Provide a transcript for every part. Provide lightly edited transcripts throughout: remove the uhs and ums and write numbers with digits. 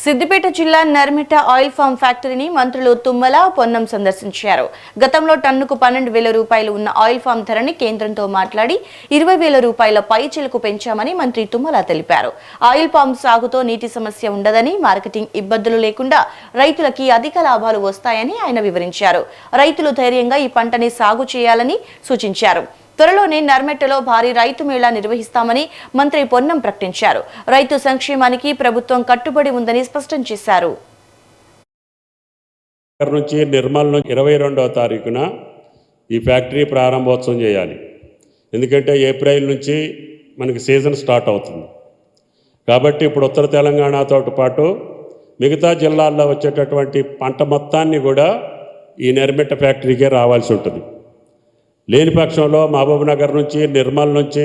సిద్దిపేట జిల్లా Narmita oil form ఫ్యాక్టరీని మంత్రులు తుమ్మల పొన్నం సందర్శించారు. గతంలో టన్నుకు 12,000 రూపాయలు ఉన్న ఆయిల్ ఫామ్ ధరని కేంద్రంతో మాట్లాడి 20,000 రూపాయల పైచిలకు పెంచామని మంత్రి తుమ్మల తెలిపారు. ఆయిల్ ఫామ్ సాగుతో నీటి సమస్య ఉండదని, మార్కెటింగ్ ఇబ్బందులు లేకుండా రైతులకి అధిక లాభాలు వస్తాయని ఆయన వివరించారు. రైతులు ధైర్యంగా ఈ పంటని సాగు చేయాలని సూచించారు. త్వరలోనే నర్మెట్టలో భారీ రైతు మేళా నిర్వహిస్తామని మంత్రి పొన్నం ప్రకటించారు. రైతు సంక్షేమానికి ప్రభుత్వం కట్టుబడి ఉందని స్పష్టం చేశారు. నుంచి నిర్మల్ 22వ తారీఖున ఈ ఫ్యాక్టరీ ప్రారంభోత్సవం చేయాలి. ఎందుకంటే ఏప్రిల్ నుంచి మనకి సీజన్ స్టార్ట్ అవుతుంది. కాబట్టి ఇప్పుడు ఉత్తర తెలంగాణతో పాటు మిగతా జిల్లాల్లో వచ్చేటటువంటి పంట మొత్తాన్ని కూడా ఈ నర్మెట్ట ఫ్యాక్టరీకే రావాల్సి ఉంటుంది. లేని పక్షంలో మహబూబ్నగర్ నుంచి, నిర్మల్ నుంచి,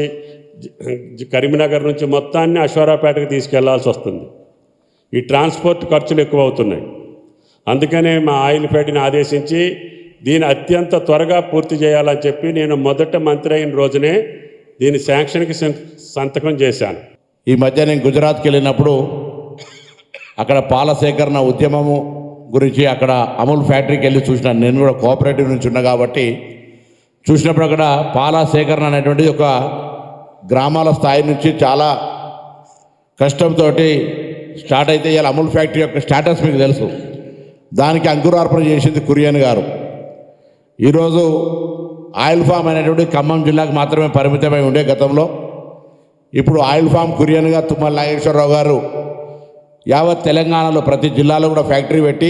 కరీంనగర్ నుంచి మొత్తాన్ని అశ్వారాపేటకు తీసుకెళ్లాల్సి వస్తుంది. ఈ ట్రాన్స్పోర్ట్ ఖర్చులు ఎక్కువ అవుతున్నాయి. అందుకనే మా ఆయిల్ ఫెడ్ని ఆదేశించి దీన్ని అత్యంత త్వరగా పూర్తి చేయాలని చెప్పి నేను మొదట మంత్రి అయిన రోజునే దీని శాంక్షన్కి సంతకం చేశాను. ఈ మధ్య నేను గుజరాత్కి వెళ్ళినప్పుడు అక్కడ పాల సేకరణ ఉద్యమము గురించి అక్కడ అమూల్ ఫ్యాక్టరీకి వెళ్ళి చూసినాను. నేను కూడా కోఆపరేటివ్ నుంచి ఉన్నా కాబట్టి చూసినప్పుడు అక్కడ పాల సేకరణ అనేటువంటిది ఒక గ్రామాల స్థాయి నుంచి చాలా కష్టంతో స్టార్ట్ అయితే ఇవాళ అమూల్ ఫ్యాక్టరీ యొక్క స్టేటస్ మీకు తెలుసు. దానికి అంకురార్పణ చేసింది కురియన్ గారు. ఈరోజు ఆయిల్ ఫామ్ అనేటువంటి ఖమ్మం జిల్లాకు మాత్రమే పరిమితమై ఉండే గతంలో. ఇప్పుడు ఆయిల్ ఫామ్ కురియన్గా తుమ్మల నాగేశ్వరరావు గారు యావత్ తెలంగాణలో ప్రతి జిల్లాలో కూడా ఫ్యాక్టరీ పెట్టి